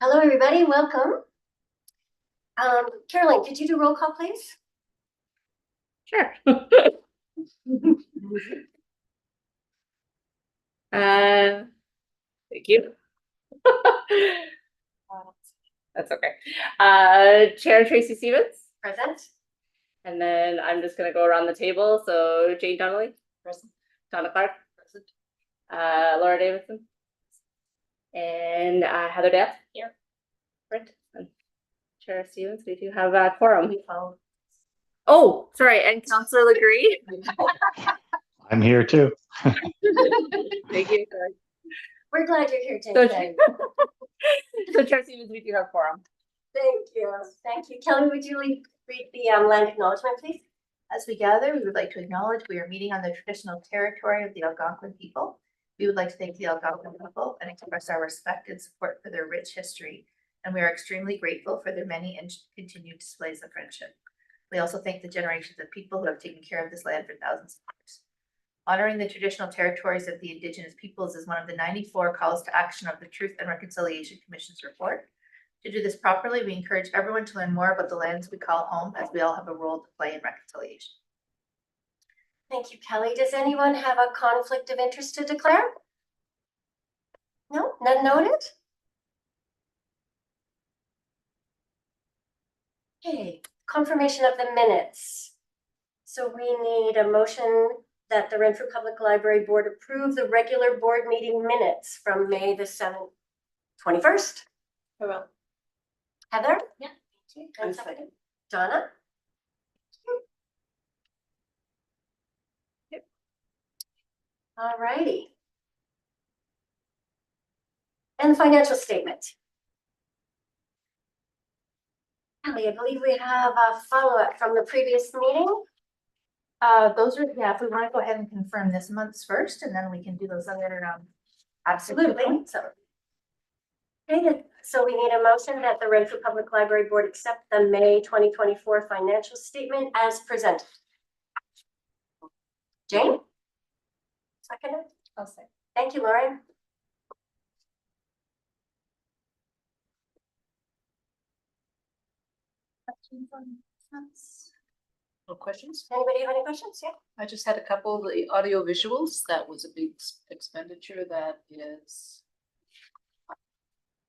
Hello, everybody. Welcome. Caroline, could you do roll call, please? Sure. Thank you. That's okay. Chair Tracy Stevens. Present. And then I'm just gonna go around the table. So Jane Donnelly. Present. Donna Clark. Present. Laura Davidson. And Heather Depp. Here. Right. And Chair Stevens, we do have a quorum. Oh, sorry, and Councillor Legree. I'm here too. Thank you. We're glad you're here today. So Chair Stevens, we do have quorum. Thank you. Thank you. Kelly, would you read the land acknowledgement, please? As we gather, we would like to acknowledge we are meeting on the traditional territory of the Algonquin people. We would like to thank the Algonquin people and express our respect and support for their rich history. And we are extremely grateful for their many and continued displays of friendship. We also thank the generations of people who have taken care of this land for thousands of years. Honoring the traditional territories of the Indigenous peoples is one of the 94 calls to action of the Truth and Reconciliation Commission's report. To do this properly, we encourage everyone to learn more about the lands we call home, as we all have a role to play in reconciliation. Thank you, Kelly. Does anyone have a conflict of interest to declare? No, none noted? Okay, confirmation of the minutes. So we need a motion that the Renfrew Public Library Board approve the regular board meeting minutes from May the 21st. Hello. Heather? Yeah. Thank you. And second. Donna? Yep. All righty. And financial statement. Kelly, I believe we have a follow-up from the previous meeting. Those are, yeah, if we want to go ahead and confirm this month's first, and then we can do those other, Absolutely. So we need a motion that the Renfrew Public Library Board accept the May 2024 financial statement as presented. Jane? Second? I'll say. Thank you, Lauren. Questions on this month's? No questions? Anybody have any questions? Yeah. I just had a couple of the audio visuals. That was a big expenditure. That is.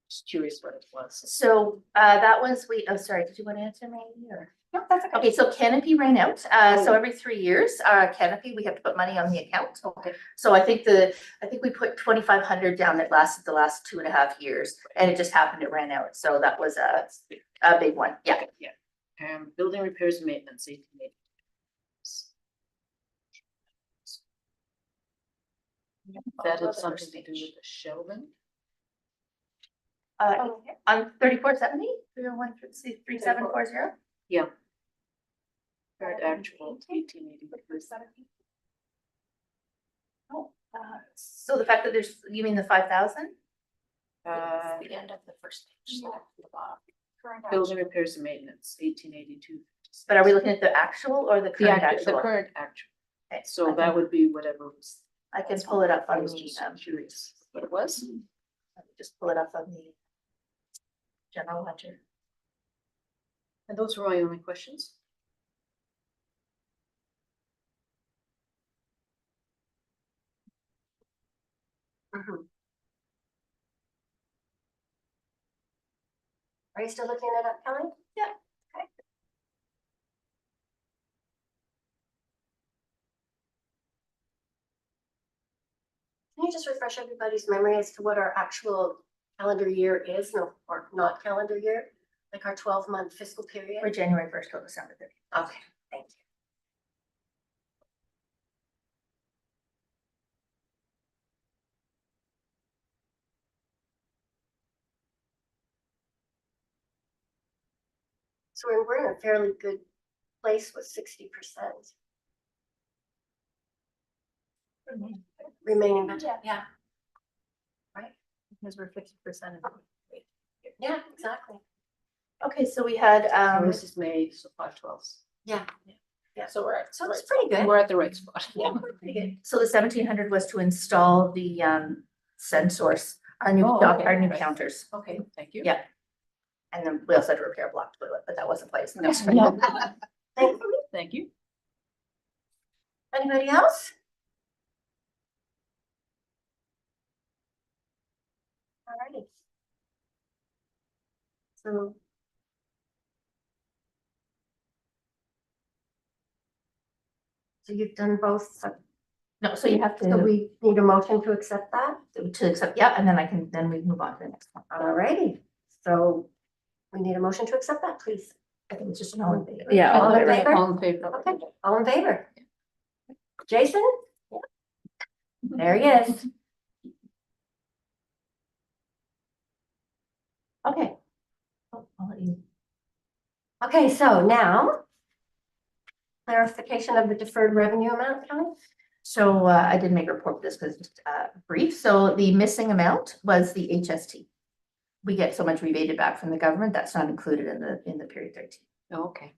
Just curious what it was. So that was, sorry, did you want to answer maybe or? No, that's okay. Okay, so Canopy ran out. So every 3 years, Canopy, we have to put money on the account. Okay. So I think we put 2,500 down that lasted the last 2.5 years, and it just happened it ran out. So that was a big one. Yeah. Okay, yeah. Building repairs and maintenance, 1880. That had something to do with the shelving. On 3470, 3013740. Yeah. Current actual 1880. Oh, so the fact that you mean the 5,000? The end of the first page. Building repairs and maintenance, 1882. But are we looking at the actual or the current actual? The current actual. Okay, So that would be whatever was. I can pull it up I on was the, just curious what it was. let me just pull it up on the general ledger. And those were my only questions. Are you still looking it up, Kelly? Yeah. Okay. Can you just refresh everybody's memory as to what our actual calendar year is, or not calendar year, like our 12-month fiscal period? Or January 1st till December 30th. Okay, thank you. So we're in a fairly good place with 60%. Remaining budget, yeah. Right. Because we're 50% of the Yeah, exactly. Okay, so we had This is May, so 5/12. Yeah. Yeah. So we're at So it's pretty good. we're at the right spot. Yeah, pretty good. So the 1,700 was to install the sensors Our new, Oh, dock- okay, our new right. counters. Okay, thank you. Yeah. And then we also had to repair a block toilet, but that wasn't placed. No. Thank you. Thank you. Anybody else? Alrighty. So. So you've done both, so No, so you have to, we need a motion to accept that? to accept, yeah, and then we move on to the next one. Alrighty, so we need a motion to accept that, please. I think it's just an all in favor. Yeah, All in favor? All in favor. Okay, all in favor? Jason? There he is. Okay. Oh, I'll let you. Okay, so now clarification of the deferred revenue amount, Kelly? So I did make a report for this because it's brief. So the missing amount was the HST. We get so much rebated back from the government. That's not included in the period 13. Okay,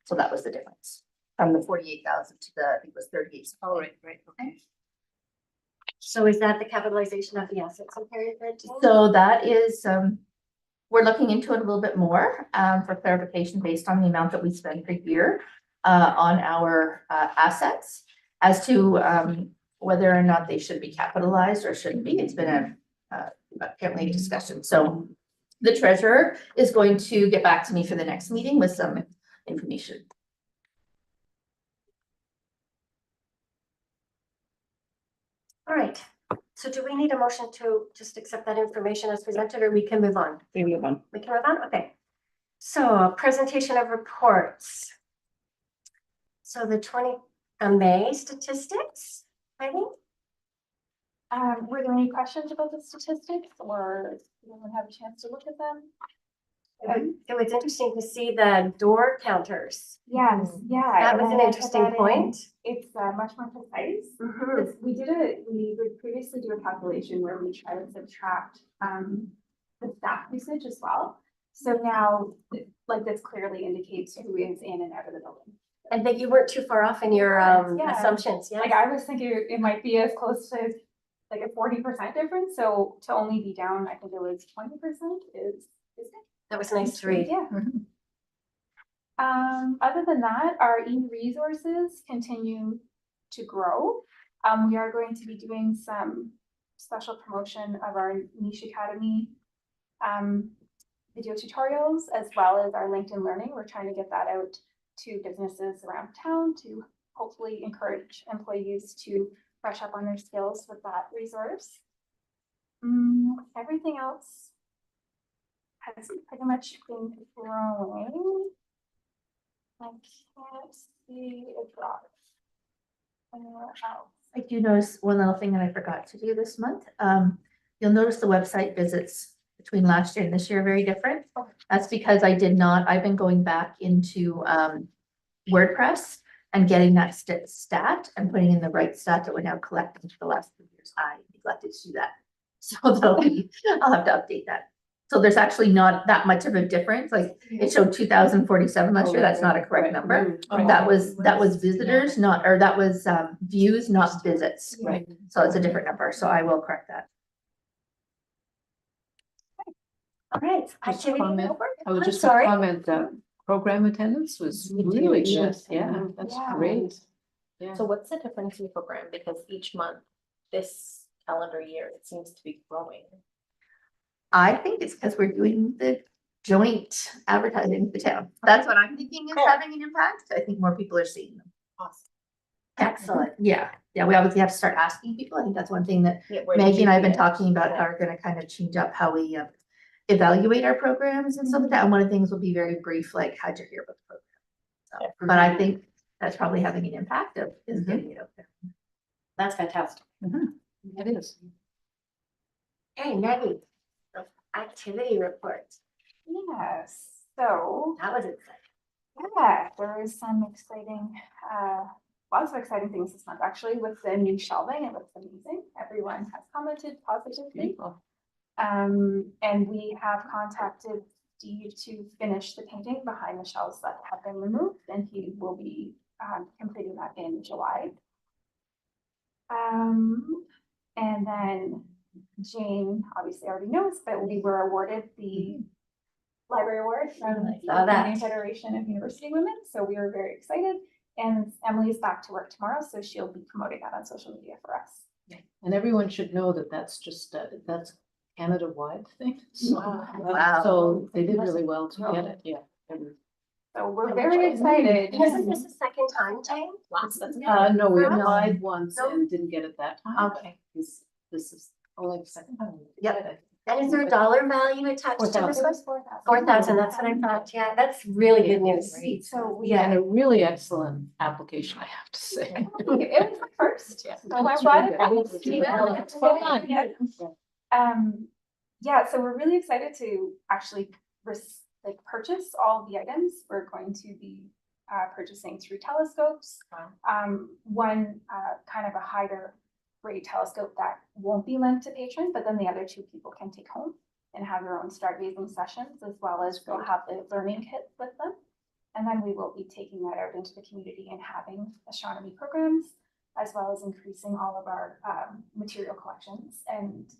So that was the difference from the 48,000 to the, I think it was 38. all right, right, okay. So is that the capitalization of the assets in period 13? So that is, we're looking into it a little bit more for clarification based on the amount that we spend per year on our assets as to whether or not they should be capitalized or shouldn't be. It's been apparently a discussion. So the treasurer is going to get back to me for the next meeting with some information. All right, so do we need a motion to just accept that information as presented, or we can move on? We move on. We can move on, okay. So presentation of reports. So the May statistics, I think. Were there any questions about the statistics or did anyone have a chance to look at them? It was interesting to see the door counters. Yes, yeah. That and was then an I put interesting that in. point. It's much more precise. Mhm. Because we would previously do a calculation where we try to subtract the staff usage as well. So now, like this clearly indicates who is in and out of the building. And that you weren't too far off in your Yeah. assumptions, yeah? Like I was thinking it might be as close to like a 40% difference. So to only be down, I think it was 20% is good. That was nice to read. Yeah. Other than that, our e-resources continue to grow. We are going to be doing some special promotion of our Niche Academy video tutorials, as well as our LinkedIn Learning. We're trying to get that out to businesses around town to hopefully encourage employees to brush up on their skills with that resource. Everything else has pretty much been growing. I can't see a drop anywhere else. I do notice one little thing that I forgot to do this month. You'll notice the website visits between last year and this year are very different. That's because I've been going back into WordPress and getting that stat and putting in the right stat that we're now collecting for the last 3 years. I neglected to do that. So I'll have to update that. So there's actually not that much of a difference. Like it showed 2,047 last year. That's not a correct number. That was visitors, that was views, not visits. Right. So it's a different number. So I will correct that. All right. Just a Activity comment. over? I would I'm just sorry. comment that program attendance was really good. Yes. Yeah, that's Yeah. great. Yeah. So what's the difference in the program? Because each month, this calendar year, it seems to be growing. I think it's because we're doing the joint advertising with the town. That's what I'm thinking is having an impact. I think more people are seeing them. Awesome. Excellent. Yeah, we obviously have to start asking people. I think that's one thing that Yeah, where did Maggie and you I have been get- talking about, how we're gonna kind of change up how we evaluate our programs and stuff like that. And one of the things will be very brief, like, how'd you hear about the program? So, but I think that's probably having an impact of is getting it out there. That's fantastic. It is. Hey, Maggie, the activity reports. Yes, so That was exciting. yeah, there is some exciting, lots of exciting things this month, actually, with the new shelving. It looks amazing. Everyone has commented positively. Beautiful. And we have contacted Steve to finish the painting behind the shelves that have been removed, and he will be completing that in July. And then Jane obviously already knows, but we were awarded the library award from the Saw that. Canadian Federation of University Women, so we were very excited. And Emily is back to work tomorrow, so she'll be promoting that on social media for us. And everyone should know that that's just, that's Canada-wide thing. So, Wow. so they did really well to get it, yeah. So we're very excited. Isn't this the second time, Jane? No, we No. applied once No. and didn't get it that time. Okay. This is only the second time. we Yep. did it. And is there a dollar value attached to this one? 4,000. 4,000, that's what I thought, yeah, that's really good news. So we, And a really excellent application, I have to say. it was the first. Yeah. So I'm It's glad really it good. was. It's fun. Yeah. Yeah, so we're really excited to actually purchase all the items. We're going to be purchasing through telescopes. One kind of a higher grade telescope that won't be lent to patrons, but then the other two people can take home and have their own stargazing sessions, as well as they'll have the learning kit with them. And then we will be taking that out into the community and having astronomy programs, as well as increasing all of our material collections. And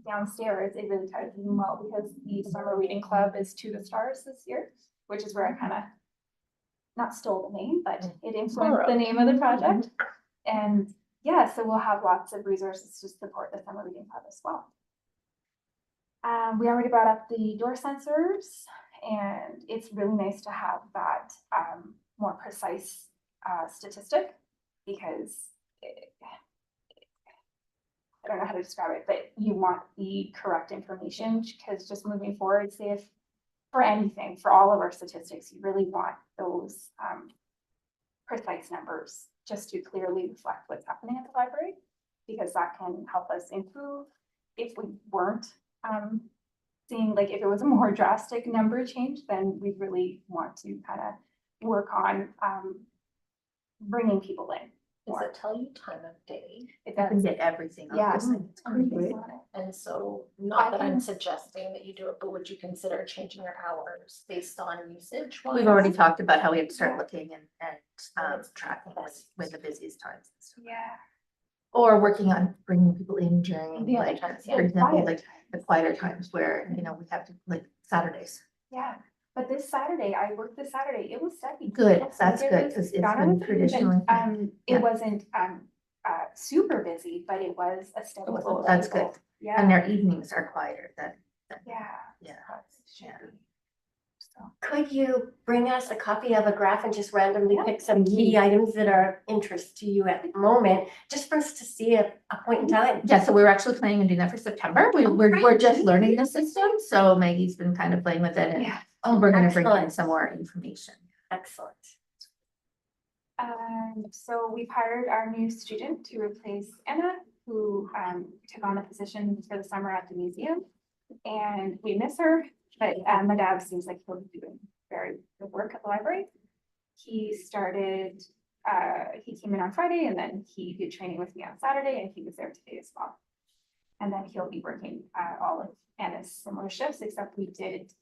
downstairs, it really ties in well because the summer reading club is To the Stars this year, which is where I kind of not stole the name, but it influenced the name of the project. And yeah, so we'll have lots of resources to support the summer reading club as well. We already brought up the door sensors, and it's really nice to have that more precise statistic, because I don't know how to describe it, but you want the correct information, because just moving forward, say if for anything, for all of our statistics, you really want those precise numbers just to clearly reflect what's happening at the library, because that can help us improve if we weren't seeing, like if it was a more drastic number change, then we really want to kind of work on bringing people in. Does it tell you time of day? It I can does. get everything. on Yeah. this thing. It's great. And so, I not that I'm can- suggesting that you do it, but would you consider changing your hours based on usage? We've already talked about how we have to start looking and tracking when the busiest times. and stuff. Yeah. Or working on bringing people in during, The other like, times, for yeah. example, like the quieter times where, you know, we have to, like, Saturdays. Yeah, but this Saturday, I worked this Saturday, it was steady. Good, Like, that's it good, was- 'cause it's Donna been was traditionally- It Yeah. wasn't super busy, but it was a steady flow of That's people. good. Yeah. And their evenings are quieter than, Yeah. yeah. Should Yeah. be. So, Could you bring us a copy of a graph and just randomly Yeah. pick some key items that are of interest to you at the moment, just for us to see at a point in time? Yeah, so we were actually planning on doing that for September. We're just learning the system, so Maggie's been kind of playing with it and Yeah. we're gonna bring in Excellent. some more information. Excellent. so we've hired our new student to replace Anna, who took on the position for the summer at the museum. And we miss her, but Madab seems like he'll be doing very good work at the library. He started, he came in on Friday, and then he did training with me on Saturday, and he was there today as well. And then he'll be working all of Anna's similar shifts, except we did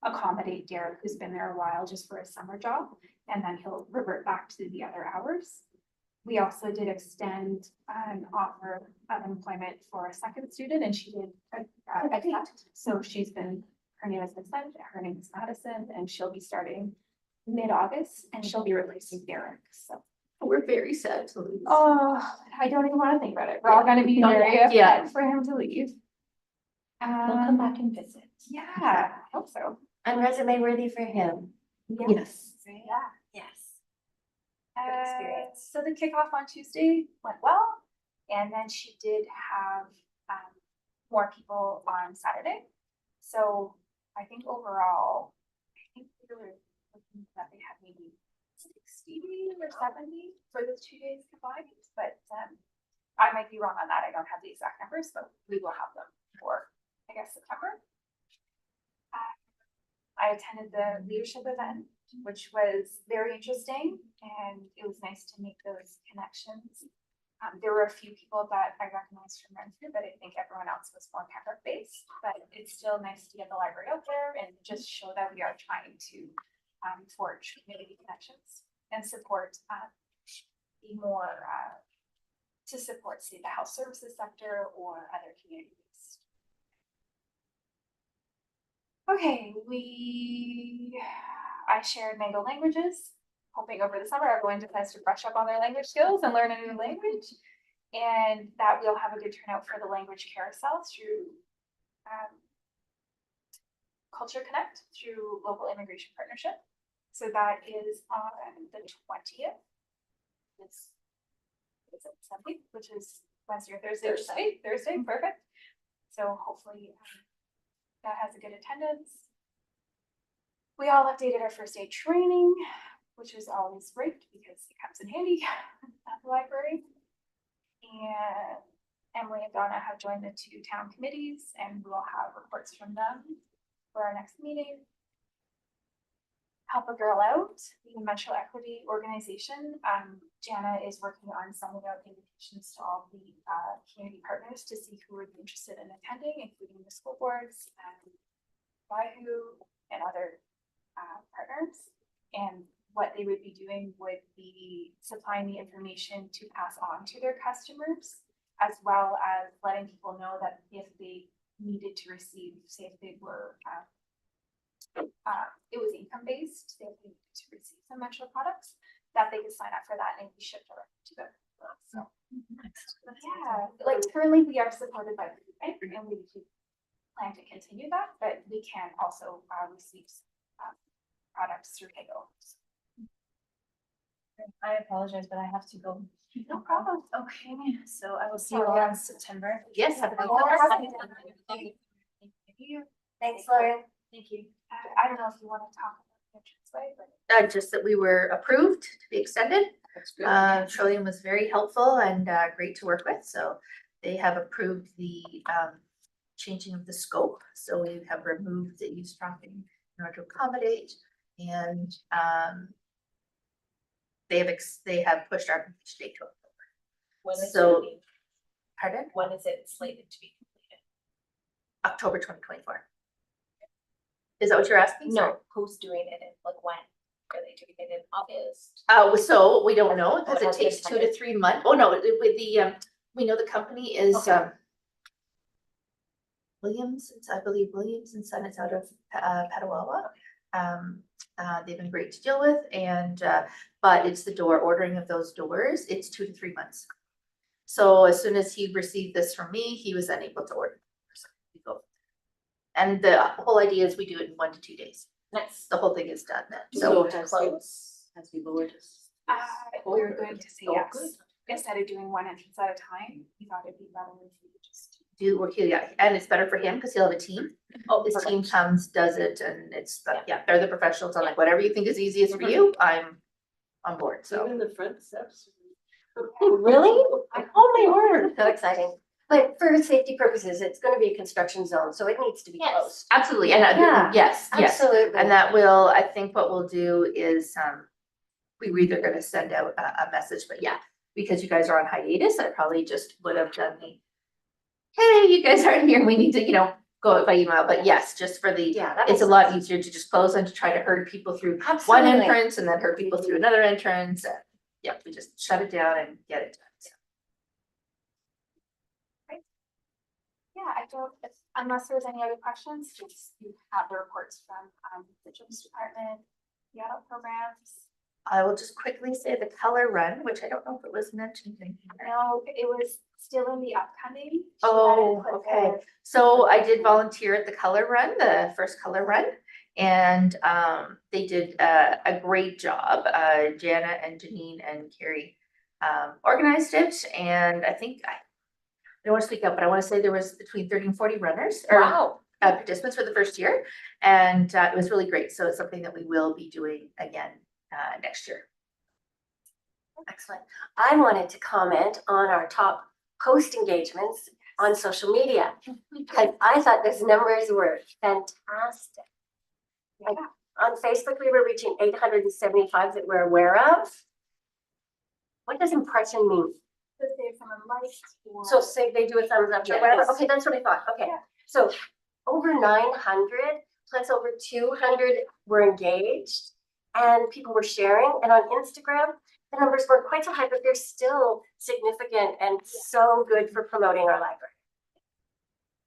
accommodate Derek, who's been there a while, just for a summer job, and then he'll revert back to the other hours. We also did extend an offer of employment for a second student, and she did accept. So she's been, her name is Vincent, her name is Madison, and she'll be starting mid-August, and she'll be replacing Derek, so. We're very sad to lose. Oh, I don't even want to think about it. We're all gonna be very Yeah. upset for him to leave. They'll come back and visit. Yeah, I hope so. And resume worthy for him. Yes. Yeah. Yes. Good experience. So the kickoff on Tuesday went well, and then she did have more people on Saturday. So I think overall, I think we were looking that they had maybe 60 or 70 for those 2 days combined, but I might be wrong on that. I don't have the exact numbers, but we will have them for, I guess, September. I attended the leadership event, which was very interesting, and it was nice to make those connections. There were a few people that I recognized from Renfrew, but I think everyone else was more Pembroke based, but it's still nice to get the library out there and just show that we are trying to forge community connections and support the more to support, say, the health services sector or other communities. Okay, I shared Mango languages, hoping over the summer everyone decides to brush up on their language skills and learn a new language. And that we'll have a good turnout for the language carousel through Culture Connect through Local Immigration Partnership. So that is on the 20th. It's Sunday, which is Wednesday or Thursday. Thursday, perfect. So hopefully that has a good attendance. We all updated our first aid training, which is always great because it comes in handy at the library. And Emily and Donna have joined the 2 town committees, and we'll have reports from them for our next meeting. Help a Girl Out, the mental equity organization. Jana is working on sending out invitations to all the community partners to see who would be interested in attending, including the school boards and Waihu and other partners. And what they would be doing would be supplying the information to pass on to their customers, as well as letting people know that if they needed to receive, say if they were it was income-based, they needed to receive some mental products, that they could sign up for that and be shipped directly to them. So yeah, like currently we are supported by the bank and we plan to continue that, but we can also receive products through Hagel. I apologize, but I have to go. No problem. Okay, so I will see you all in September. Yes, have a good Thank you. Thanks, Lauren. Thank you. I don't know if you want to talk about the entrance way, but Just that we were approved to be extended. That's good. Trillium was very helpful and great to work with, so they have approved the changing of the scope. So we have removed the eavesdropping in order to accommodate, and they have pushed our completion date to October. When is So- it, Pardon? when is it slated to be completed? October 2024. Is that what you're asking? Sorry. No, who's doing it and like when? Are they doing it in August? So we don't know because Oh, it it takes hasn't been 2 to 3 months. Oh, no, with the, we know the company is, Okay. Williams, I believe Williams and Son is out of, Petawawa. They've been great to deal with and, but it's the door ordering of those doors. It's 2 to 3 months. So as soon as he received this from me, he was then able to order. So we go. And the whole idea is we do it in 1 to 2 days. Nice. The whole thing is done then. So So has he lowered his? we were going to say Oh, yes. good. Instead of doing one entrance at a time, we thought it'd be better if we could just. do work, yeah, and it's better for him because he'll have a team. Oh, His team perfect. comes, does it, and it's, yeah, they're the professionals. I'm like, whatever you think is easiest for you, I'm on board, so. Even the front steps? Really? Oh, my word, so exciting. But for safety purposes, it's gonna be a construction zone, so it needs to be Yes. closed. Absolutely, and Yeah, yes, Absolutely. and that will, I think what we'll do is, we were either gonna send out a message, but yeah, because you guys are on hiatus, I probably just would have done the, hey, you guys aren't here, we need to, go out by email, but yes, just for the, Yeah, that it's a makes lot sense. easier to just close than to try to herd people through one Absolutely. entrance and then herd people through another entrance. And yeah, we just shut it down and get it done. So. Yeah, I don't, unless there's any other questions, just you have the reports from the Children's Department, the adult programs. I will just quickly say the color run, which I don't know if it was mentioned in here. No, it was still in the upcoming. She Oh, hadn't put okay. the- So I did volunteer at the color run, the first color run, and they did a great job. Jana and Janine and Carrie organized it, and I think I don't want to speak up, but I want to say there was between 30 and 40 runners or Wow. participants for the first year, and it was really great. So it's something that we will be doing again next year. Excellent. I wanted to comment on our top post engagements on social media. Because I thought those numbers were fantastic. Like on Facebook, we were reaching 875 that we're aware of. What does impression mean? That they have someone liked or. So say they do a thumbs up or Yes. whatever. Okay, that's what I thought. Okay. Yeah. So over 900 plus over 200 were engaged and people were sharing. And on Instagram, the numbers weren't quite so high, but they're still significant and so good for promoting our library.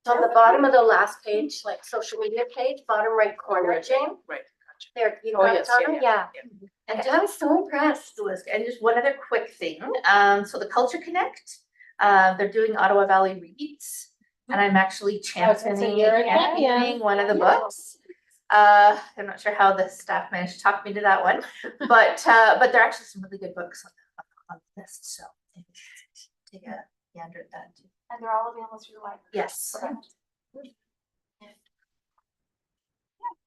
So on the bottom of the last page, like social media page, bottom right corner, Jane, Right, gotcha. there, you Oh, got it, yes, Donna? Yeah. And I was so impressed. And just one other quick thing, so the Culture Connect, they're doing Ottawa Valley Reads. And I'm actually championing one of the books. I'm not sure how the staff managed to talk me to that one, but there are actually some really good books on the list, so take a gander at that too. And they're all available through the library. Yes. Correct.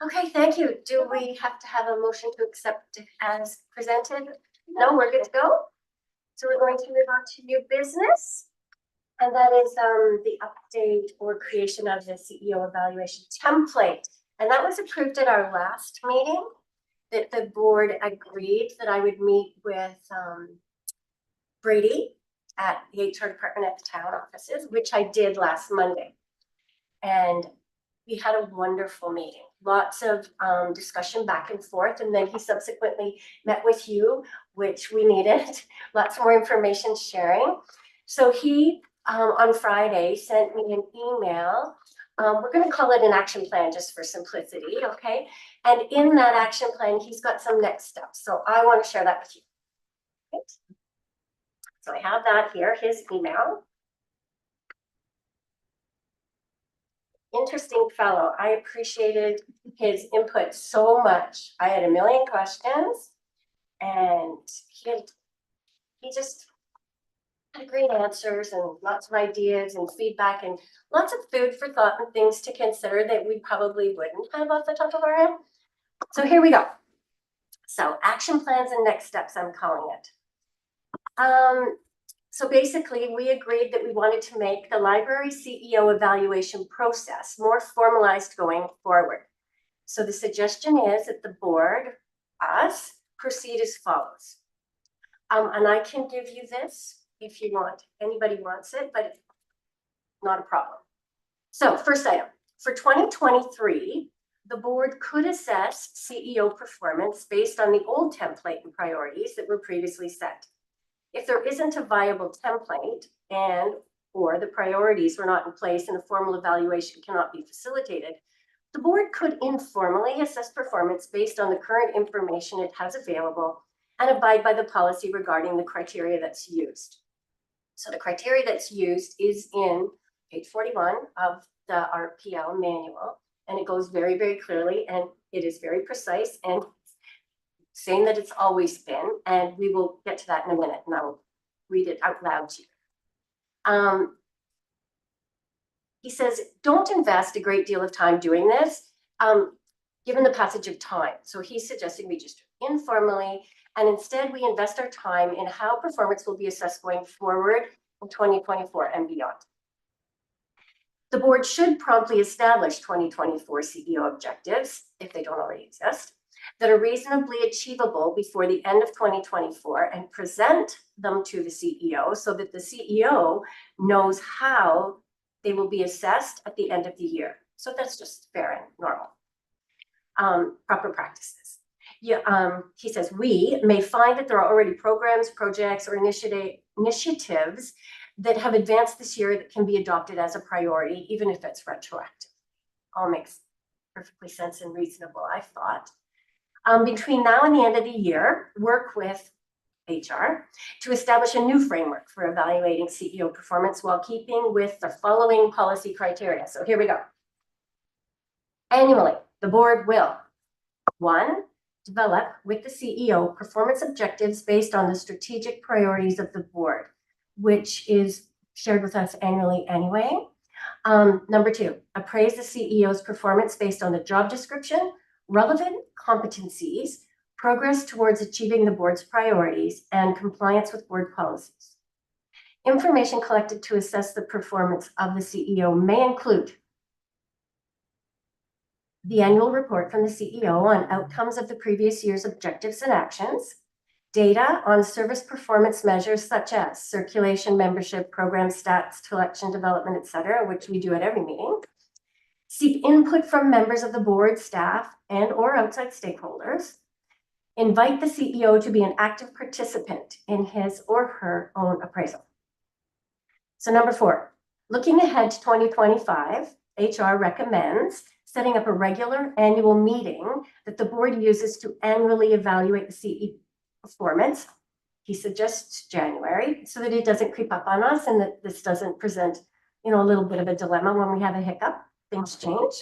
Okay, thank you. Do we have to have a motion to accept it as presented? No, we're good to go. So we're going to move on to new business. And that is the update or creation of the CEO evaluation template. And that was approved at our last meeting, that the board agreed that I would meet with Brady at the HR department at the town offices, which I did last Monday. And we had a wonderful meeting, lots of discussion back and forth. And then he subsequently met with you, which we needed, lots more information sharing. So he, on Friday, sent me an email. We're going to call it an action plan just for simplicity, okay? And in that action plan, he's got some next steps. So I want to share that with you. Right? So I have that here, his email. Interesting fellow. I appreciated his input so much. I had a million questions and he just had great answers and lots of ideas and feedback and lots of food for thought and things to consider that we probably wouldn't have off the top of our head. So here we go. So action plans and next steps, I'm calling it. So basically, we agreed that we wanted to make the library CEO evaluation process more formalized going forward. So the suggestion is that the board, us, proceed as follows. And I can give you this if you want. Anybody wants it, but not a problem. So first item, for 2023, the board could assess CEO performance based on the old template and priorities that were previously set. If there isn't a viable template and or the priorities were not in place and a formal evaluation cannot be facilitated, the board could informally assess performance based on the current information it has available and abide by the policy regarding the criteria that's used. So the criteria that's used is in page 41 of the RPL manual, and it goes very, very clearly, and it is very precise and saying that it's always been, and we will get to that in a minute, and I'll read it out loud to you. He says, don't invest a great deal of time doing this, given the passage of time. So he's suggesting we just do it informally, and instead we invest our time in how performance will be assessed going forward in 2024 and beyond. The board should promptly establish 2024 CEO objectives, if they don't already exist, that are reasonably achievable before the end of 2024 and present them to the CEO so that the CEO knows how they will be assessed at the end of the year. So that's just fair and normal. Proper practices. Yeah, he says, we may find that there are already programs, projects, or initiatives that have advanced this year that can be adopted as a priority, even if it's retroactive. All makes perfectly sense and reasonable, I thought. Between now and the end of the year, work with HR to establish a new framework for evaluating CEO performance while keeping with the following policy criteria. So here we go. Annually, the board will, 1, develop with the CEO performance objectives based on the strategic priorities of the board, which is shared with us annually anyway. Number 2, appraise the CEO's performance based on the job description, relevant competencies, progress towards achieving the board's priorities, and compliance with board policies. Information collected to assess the performance of the CEO may include the annual report from the CEO on outcomes of the previous year's objectives and actions, data on service performance measures such as circulation, membership, program stats, collection, development, etc., which we do at every meeting. Seek input from members of the board, staff, and or outside stakeholders. Invite the CEO to be an active participant in his or her own appraisal. So number 4, looking ahead to 2025, HR recommends setting up a regular annual meeting that the board uses to annually evaluate the CEO performance. He suggests January so that it doesn't creep up on us and that this doesn't present, a little bit of a dilemma when we have a hiccup, things change.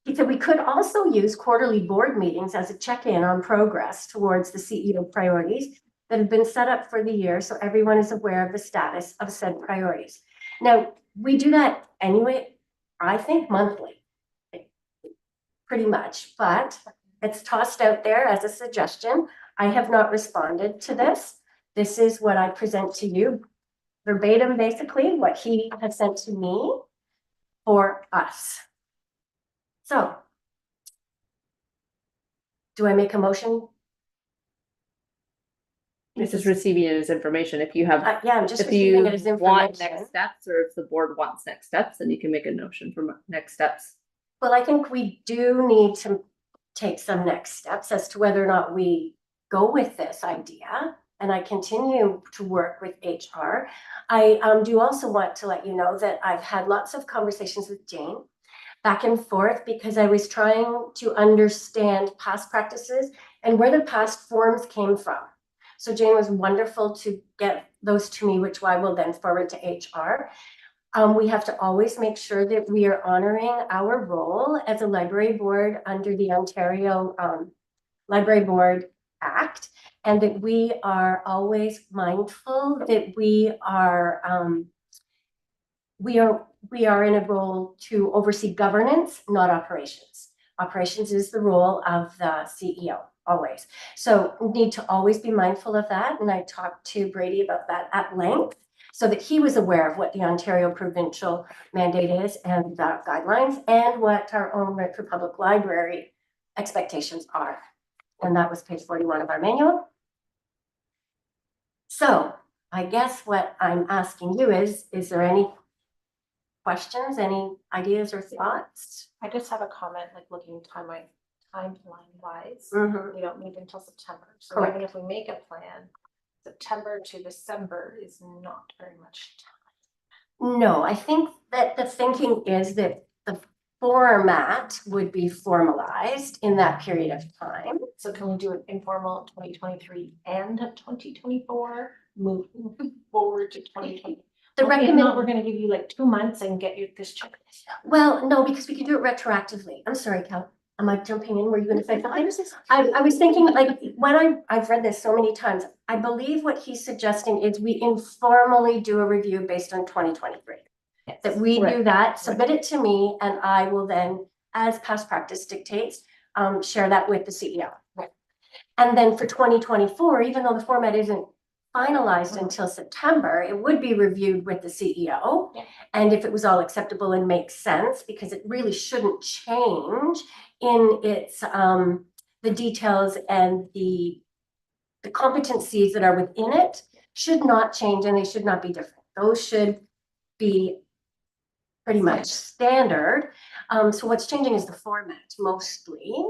He said we could also use quarterly board meetings as a check-in on progress towards the CEO priorities that have been set up for the year so everyone is aware of the status of said priorities. Now, we do that anyway, I think monthly, pretty much, but it's tossed out there as a suggestion. I have not responded to this. This is what I present to you, verbatim, basically, what he has sent to me for us. So, do I make a motion? This is receiving it as information. If you have, Yeah, I'm just if you receiving it as want information. next steps, or if the board wants next steps, then you can make a notion for next steps. Well, I think we do need to take some next steps as to whether or not we go with this idea. And I continue to work with HR. I do also want to let you know that I've had lots of conversations with Jane back and forth because I was trying to understand past practices and where the past forms came from. So Jane was wonderful to get those to me, which I will then forward to HR. We have to always make sure that we are honoring our role as a library board under the Ontario Library Board Act, and that we are always mindful that we are in a role to oversee governance, not operations. Operations is the role of the CEO, always. So we need to always be mindful of that. And I talked to Brady about that at length so that he was aware of what the Ontario provincial mandate is and the guidelines and what our own Renfrew Public Library expectations are. And that was page 41 of our manual. So I guess what I'm asking you is there any questions, any ideas or thoughts? I just have a comment, like looking timeline wise, we don't meet until September. So Correct. even if we make a plan, September to December is not very much time. No, I think that the thinking is that the format would be formalized in that period of time. So can we do an informal 2023 and 2024, moving forward to 2020? The Well, if recommend, not, we're gonna give you like 2 months and get you this checklist. well, no, because we can do it retroactively. I'm sorry, Cal. Am I jumping in? Were you gonna say something? I was thinking, like, when I've read this so many times, I believe what he's suggesting is we informally do a review based on 2023. Yes. That we do Correct. that, submit it to me, and I will then, as past practice dictates, share that with the CEO. Right. And then for 2024, even though the format isn't finalized until September, it would be reviewed with the CEO. Yeah. And if it was all acceptable and makes sense, because it really shouldn't change in its the details and the competencies that are within it should not change and they should not be different. Those should be pretty much standard. So what's changing is the format mostly.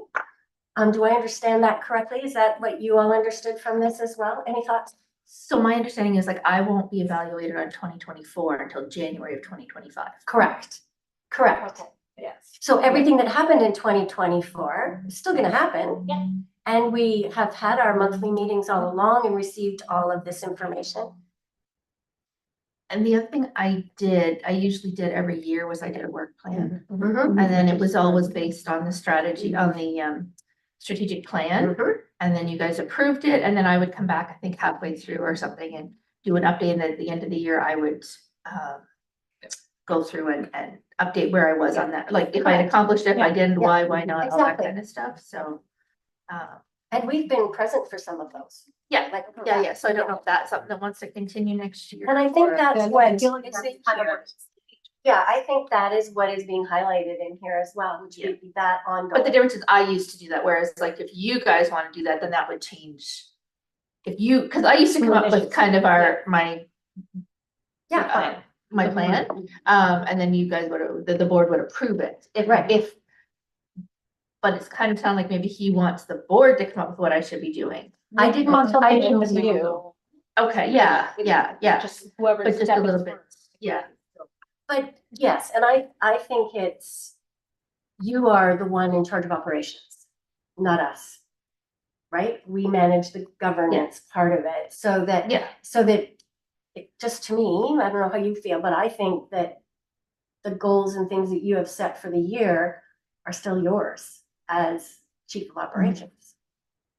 Do I understand that correctly? Is that what you all understood from this as well? Any thoughts? So my understanding is like I won't be evaluated on 2024 until January of 2025. Correct. Correct. Okay, yes. So everything that happened in 2024 is still going to happen. Yeah. And we have had our monthly meetings all along and received all of this information. And the other thing I usually did every year was I did a work plan. Mhm. And then it was always based on the strategy, on the strategic plan. Mhm. And then you guys approved it, and then I would come back, I think halfway through or something, and do an update, and at the end of the year, I would go through and update where I was on that, like if I had accomplished it, if I didn't, Yeah. why not, all that Exactly. kind of stuff, so. And we've been present for some of those. Yeah, Like, yeah, so I don't know if that's something that wants to continue next year. And I think or- that's Yeah, what I feel like is that's in here. Yeah, I think that is what is being highlighted in here as well, which would be that ongoing. But the difference is I used to do that, whereas like if you guys want to do that, then that would change. If you, because I used to come up with kind of my Yeah. my plan, and then you guys would, the board would approve it. Right. If, but it's kind of sound like maybe he wants the board to come up with what I should be doing. I didn't, I didn't, Okay, yeah. Just whoever's But just a stepping little bit, first. yeah. but yes, and I think it's, you are the one in charge of operations, not us. Right? We manage the governance part of it, so that Yeah. it, just to me, I don't know how you feel, but I think that the goals and things that you have set for the year are still yours as chief of operations.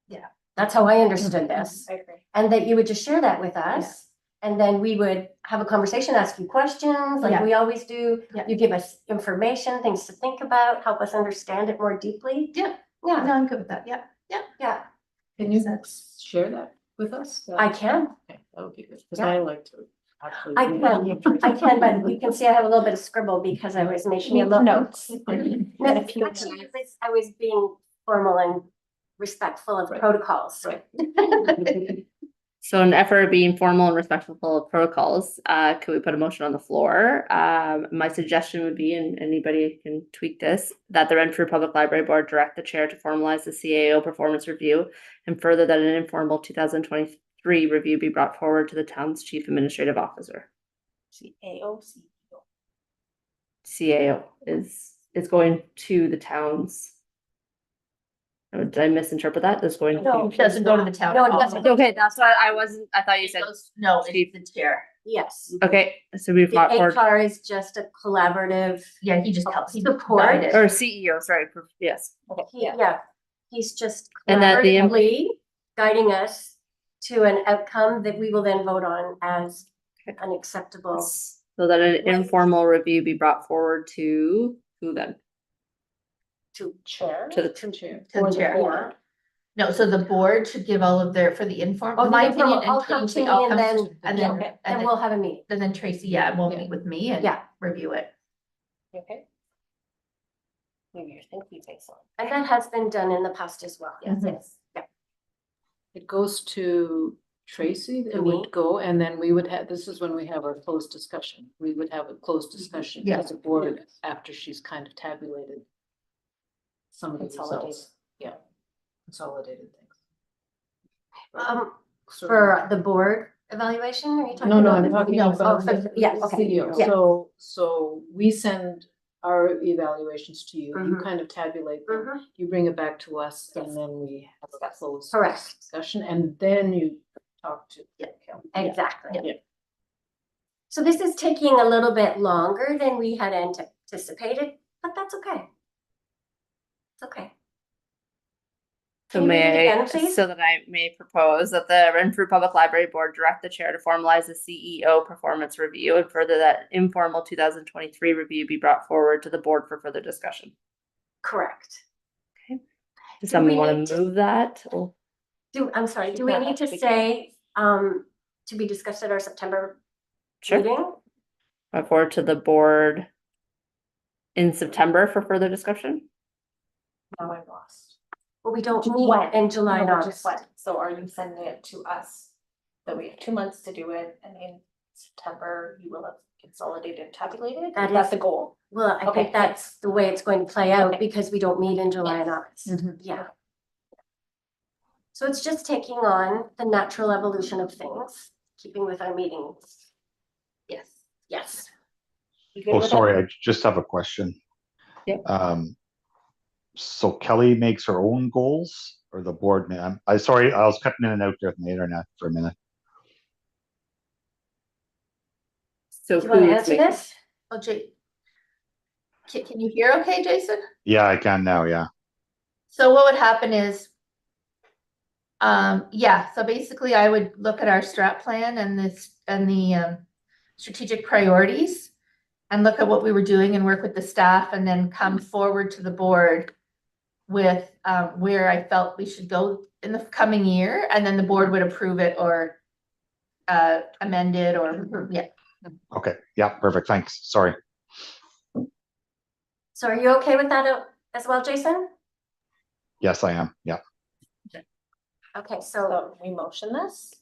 Yeah. That's how I understood this. I agree. And that you would just share that with us. And then we would have a conversation, ask you questions like Yeah. we always do. Yeah. You give us information, things to think about, help us understand it more deeply. Yeah. Yeah, No, I'm good with that, yeah. yeah, Can you share that with us? I can. Okay, that would be good, because Yeah. I like to actually. I can, but you can see I have a little bit of scribble because I was making a little Notes. No, actually, I was being formal and respectful of Right. protocols. Right. So in effort of being formal and respectful of protocols, could we put a motion on the floor? My suggestion would be, and anybody can tweak this, that the Renfrew Public Library Board direct the chair to formalize the CAO performance review, and further that an informal 2023 review be brought forward to the town's chief administrative officer. CAO is going to the town's. Oh, did I misinterpret that? It's going No. to. It doesn't go to the town. No, it hall. doesn't. Okay, that's what I wasn't, I thought you It said, goes- No, chief. it's the chair. Yes. okay, so we The brought forward, HR is just a collaborative, Yeah, he just helps. He Support. guided. or CEO, sorry, yes. yeah, he's just And that the collaboratively guiding us to an outcome that we will then vote on as an acceptable. So that an informal review be brought forward to who then? To chair. To the Chair. To the chair. Yeah. No, so the board should give all of their, for the informal, Oh, my the informal, opinion, I'll and come to Tracy, me I'll and come, then, and yeah, then, and and we'll have a meeting. then Tracy, yeah, will Yeah. meet with me and Yeah. review it. Okay. Maybe you're thinking based on. And that has been done in the past as well. Yes. Yes. Yeah. It goes to Tracy, To it me. would go, and then we would have, this is when we have our closed discussion. We would have a closed discussion Yeah. as a board after she's kind of tabulated some of the Consolidated. results. Yeah, consolidated things. For the board evaluation, are you talking No, no, about? I'm talking No, about for- the yeah, okay. CEO. Yeah. So we send our evaluations to you, you Mhm. kind of tabulate them, Mhm. you bring it back to us, Yes. and then we have a closed Correct. discussion, and then you talk to. Yeah. Exactly. Yeah. So this is taking a little bit longer than we had anticipated, but that's okay. It's okay. So Can you read it may I, again, please? so that I may propose that the Renfrew Public Library Board direct the chair to formalize the CEO performance review, and further that informal 2023 review be brought forward to the board for further discussion. Correct. Does Do we someone need want to- to move that? Or- I'm sorry, do Should we not need have to to be- say, to be discussed at our September Sure. meeting? Brought forward to the board in September for further discussion? Now I'm lost. Well, we don't meet When? in July and No, but just August. when? So are you sending it to us? That we have 2 months to do it, and in September you will have consolidated and tabulated? That Is that is- the goal? Well, I Okay, think that's the way it's going to play out Okay. because we don't meet in July and Yes. August. Mhm. Yeah. So it's just taking on the natural evolution of things, keeping with our meetings. Yes. Yes. You good Oh, with it? sorry, I just have a question. Yep. So Kelly makes her own goals or the board, man? Sorry, I was cutting in and out there with the internet for a minute. So Do you want to who's answer making- this? Oh, can you hear okay, Jason? Yeah, I can now, yeah. So what would happen is, yeah, so basically I would look at our strat plan and the strategic priorities and look at what we were doing and work with the staff and then come forward to the board with where I felt we should go in the coming year, and then the board would approve it or amend it or, yeah. Okay, yeah, perfect, thanks, sorry. So are you okay with that as well, Jason? Yes, I am, yeah. Okay, so So we motion this?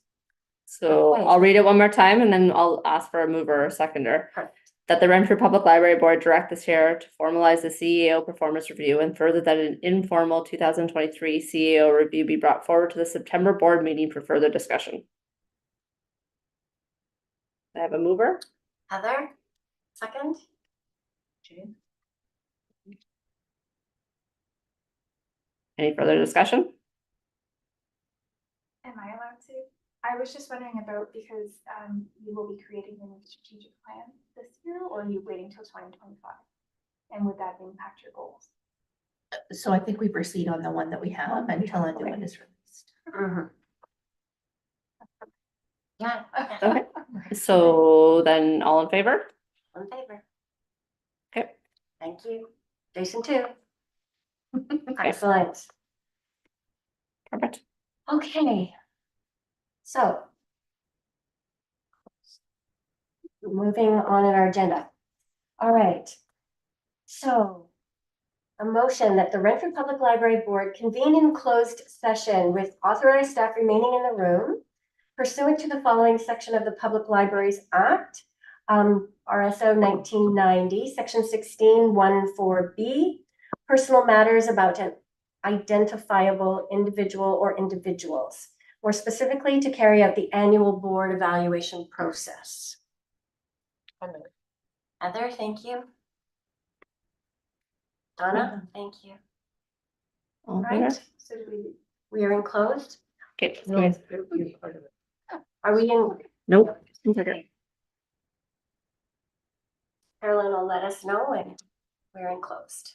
So Okay. I'll read it one more time and then I'll ask for a mover or a seconder. Perfect. that the Renfrew Public Library Board direct the chair to formalize the CEO performance review, and further that an informal 2023 CEO review be brought forward to the September board meeting for further discussion. I have a mover. Heather, second? Jane? Any further discussion? Am I allowed to? I was just wondering about, because you will be creating a new strategic plan this year, or are you waiting till 2025? And would that impact your goals? So I think we proceed on the one that we have until a new one is released. Mhm. Yeah, Okay, so then all in favor? in favor. Okay. Thank you. Jason too. Excellent. Perfect. Okay. So. Moving on in our agenda. All right. So. A motion that the Renfrew Public Library Board convene in closed session with authorized staff remaining in the room pursuant to the following section of the Public Libraries Act, RSO 1990, Section 16(1)(4)B, personal matters about an identifiable individual or individuals, more specifically to carry out the annual board evaluation process. Heather, thank you. Donna, thank you. All All in favor? right, So do we are in closed. Okay. Are we in? Nope. Okay. Carolyn will let us know when we're in closed.